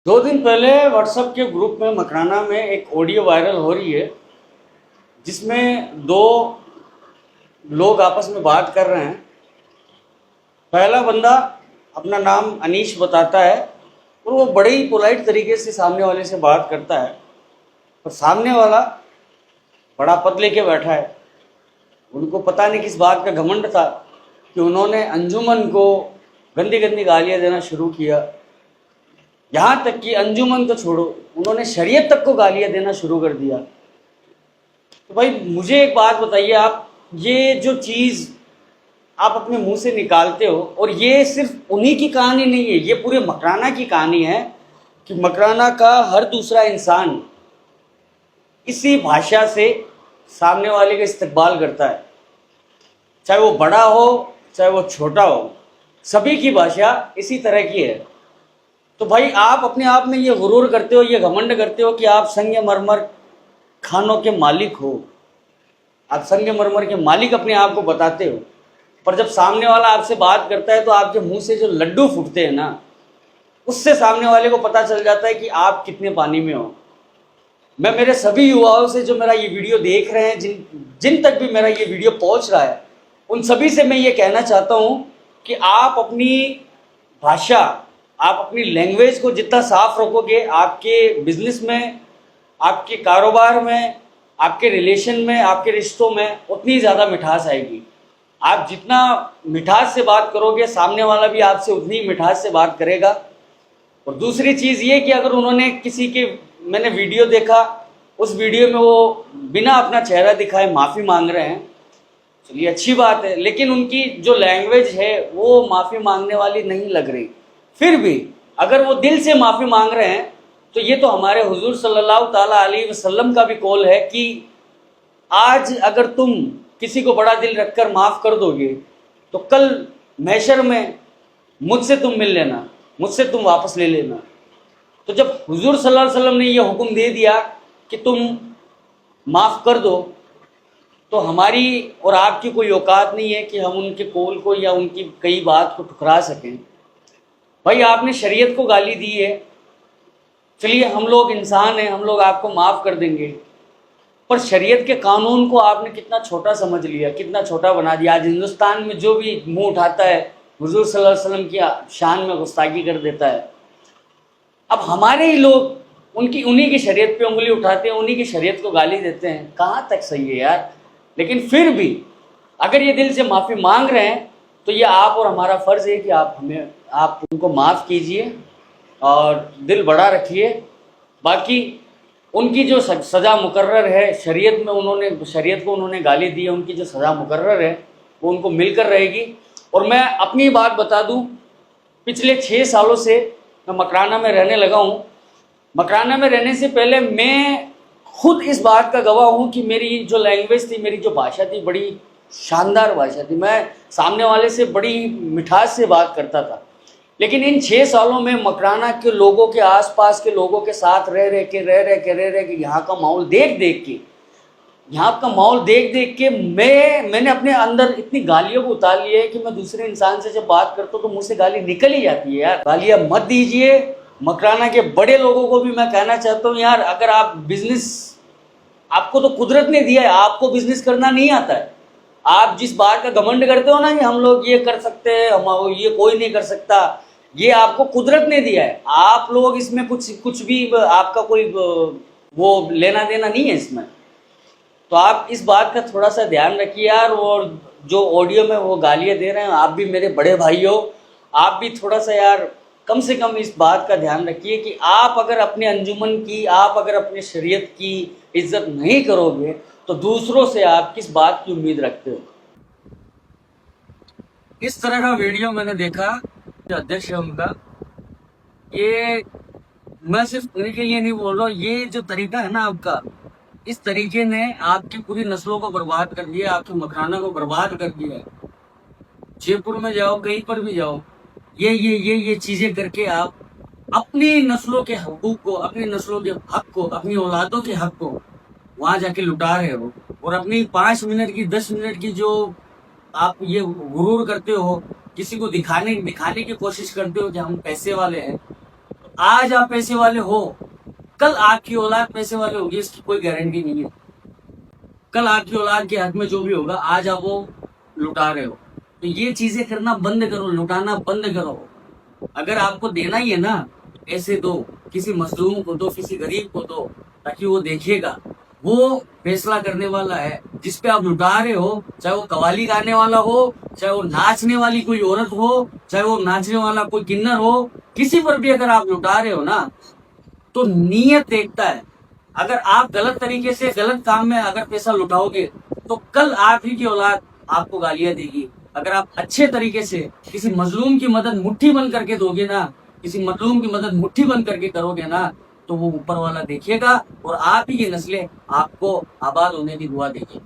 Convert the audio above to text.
दो दिन पहले व्हाट्सएप के ग्रुप में मकराना में एक ऑडियो वायरल हो रही है जिसमें दो लोग आपस में बात कर रहे हैं। पहला बंदा अपना नाम अनीश बताता है और वो बड़े ही पोलाइट तरीके से सामने वाले से बात करता है, और सामने वाला बड़ा पद लेके बैठा है। उनको पता नहीं किस बात का घमंड था कि उन्होंने अंजुमन को गंदी गंदी गालियाँ देना शुरू किया। यहाँ तक कि अंजुमन तो छोड़ो, उन्होंने शरीयत तक को गालियाँ देना शुरू कर दिया। तो भाई मुझे एक बात बताइए, आप ये जो चीज़ आप अपने मुंह से निकालते हो, और ये सिर्फ उन्हीं की कहानी नहीं है, ये पूरे मकराना की कहानी है कि मकराना का हर दूसरा इंसान इसी भाषा से सामने वाले का इस्तकबाल करता है, चाहे वो बड़ा हो चाहे वो छोटा हो, सभी की भाषा इसी तरह की है। तो भाई आप अपने आप में ये गुरूर करते हो, ये घमंड करते हो कि आप संगमरमर खानों के मालिक हो, आप संगमरमर के मालिक अपने आप को बताते हो, पर जब सामने वाला आपसे बात करता है तो आपके मुंह से जो लड्डू फूटते हैं ना, उससे सामने वाले को पता चल जाता है कि आप कितने पानी में हो। मैं मेरे सभी युवाओं से जो मेरा ये वीडियो देख रहे हैं, जिन जिन तक भी मेरा ये वीडियो पहुंच रहा है, उन सभी से मैं ये कहना चाहता हूं कि आप अपनी भाषा, आप अपनी लैंग्वेज को जितना साफ रखोगे, आपके बिजनेस में, आपके कारोबार में, आपके रिलेशन में, आपके रिश्तों में उतनी ज़्यादा मिठास आएगी। आप जितना मिठास से बात करोगे, सामने वाला भी आपसे उतनी मिठास से बात करेगा। और दूसरी चीज़ ये कि अगर उन्होंने किसी के, मैंने वीडियो देखा, उस वीडियो में वो बिना अपना चेहरा दिखाए माफ़ी मांग रहे हैं, चलिए अच्छी बात है, लेकिन उनकी जो लैंग्वेज है वो माफ़ी मांगने वाली नहीं लग रही। फिर भी अगर वो दिल से माफ़ी मांग रहे हैं तो ये तो हमारे हुजूर सल्लल्लाहु ताला अलैहि वसल्लम का भी कौल है कि आज अगर तुम किसी को बड़ा दिल रखकर माफ़ कर दोगे तो कल महशर में मुझसे तुम मिल लेना, मुझसे तुम वापस ले लेना। तो जब हुजूर सल्लल्लाहु अलैहि वसल्लम ने ये हुक्म दे दिया कि तुम माफ़ कर दो, तो हमारी और आपकी कोई औकात नहीं है कि हम उनके कौल को या उनकी कई बात को ठुकरा सकें। भाई आपने शरीयत को गाली दी है, चलिए हम लोग इंसान हैं, हम लोग आपको माफ़ कर देंगे, पर शरीयत के कानून को आपने कितना छोटा समझ लिया, कितना छोटा बना दिया। आज हिंदुस्तान में जो भी मुंह उठाता है हुजूर सल्लल्लाहु अलैहि वसल्लम की शान में गुस्ताखी कर देता है। अब हमारे ही लोग उन्हीं की शरीयत पे उंगली उठाते हैं, उन्हीं की शरीयत को गाली देते हैं। कहाँ तक सही है यार। लेकिन फिर भी अगर ये दिल से माफ़ी मांग रहे हैं तो ये आप और हमारा फ़र्ज़ है कि आप उनको माफ़ कीजिए और दिल बड़ा रखिए। बाकी उनकी जो सज़ा मुकर्रर है शरीयत में, शरीयत को उन्होंने गाली दी है, उनकी जो सज़ा मुकर्रर है वो उनको मिलकर रहेगी। और मैं अपनी बात बता दूं, पिछले 6 सालों से मैं मकराना में रहने लगा हूं। मकराना में रहने से पहले मैं खुद इस बात का गवाह हूं कि मेरी जो लैंग्वेज थी, मेरी जो भाषा थी, बड़ी शानदार भाषा थी। मैं सामने वाले से बड़ी मिठास से बात करता था। लेकिन इन 6 सालों में मकराना के लोगों के, आसपास के लोगों के साथ रह रह के यहाँ का माहौल देख देख के मैंने अपने अंदर इतनी गालियों को उतार लिया है कि मैं दूसरे इंसान से जब बात करता हूँ तो मुंह से गाली निकल ही जाती है। यार गालियाँ मत दीजिए। मकराना के बड़े लोगों को भी मैं कहना चाहता हूँ, यार अगर आप बिजनेस, आपको तो कुदरत ने दिया है, आपको बिजनेस करना नहीं आता है। आप जिस बात का घमंड करते हो ना कि हम लोग ये कर सकते हैं, हम ये कोई नहीं कर सकता, ये आपको कुदरत ने दिया है। आप लोग इसमें कुछ भी आपका कोई वो लेना देना नहीं है इसमें। तो आप इस बात का थोड़ा सा ध्यान रखिए यार। और जो ऑडियो में वो गालियाँ दे रहे हैं, आप भी मेरे बड़े भाई हो, आप भी थोड़ा सा यार कम से कम इस बात का ध्यान रखिए कि आप अगर अपने अंजुमन की, आप अगर अपने शरीयत की इज्जत नहीं करोगे तो दूसरों से आप किस बात की उम्मीद रखते हो। इस तरह का वीडियो मैंने देखा, जो अध्यक्ष है उनका, ये मैं सिर्फ उन्हीं के लिए नहीं बोल रहा हूँ, ये जो तरीका है ना आपका, इस तरीके ने आपकी पूरी नस्लों को बर्बाद कर दिया, आपके मकराना को बर्बाद कर दिया है। जयपुर में जाओ, कहीं पर भी जाओ, ये चीजें करके आप अपनी नस्लों के हकूक को, अपनी नस्लों के हक को, अपनी औलादों के हक को वहां जाके लुटा रहे हो। और अपनी 5 मिनट की, 10 मिनट की जो आप ये गुरूर करते हो, किसी को दिखाने की कोशिश करते हो कि हम पैसे वाले हैं, आज आप पैसे वाले हो, कल आपकी औलाद पैसे वाले होगी, इसकी कोई गारंटी नहीं है। कल आपकी औलाद के हक में जो भी होगा, आज आप वो लुटा रहे हो। तो ये चीजें करना बंद करो, लुटाना बंद करो। अगर आपको देना ही है ना, ऐसे दो, किसी मजलूम को दो, किसी गरीब को दो, ताकि वो देखिएगा, वो फैसला करने वाला है। जिस पे आप लुटा रहे हो, चाहे वो कवाली गाने वाला हो, चाहे वो नाचने वाली कोई औरत हो, चाहे वो नाचने वाला कोई किन्नर हो, किसी पर भी अगर आप लुटा रहे हो ना, तो नीयत देखता है। अगर आप गलत तरीके से गलत काम में अगर पैसा लुटाओगे, तो कल आप ही की औलाद आपको गालियां देगी। अगर आप अच्छे तरीके से किसी मजलूम की मदद मुट्ठी बंद करके दोगे ना, किसी मजलूम की मदद मुट्ठी बंद करके करोगे ना, तो वो ऊपर वाला देखिएगा और आप ही की नस्लें आपको आबाद होने की दुआ देगी।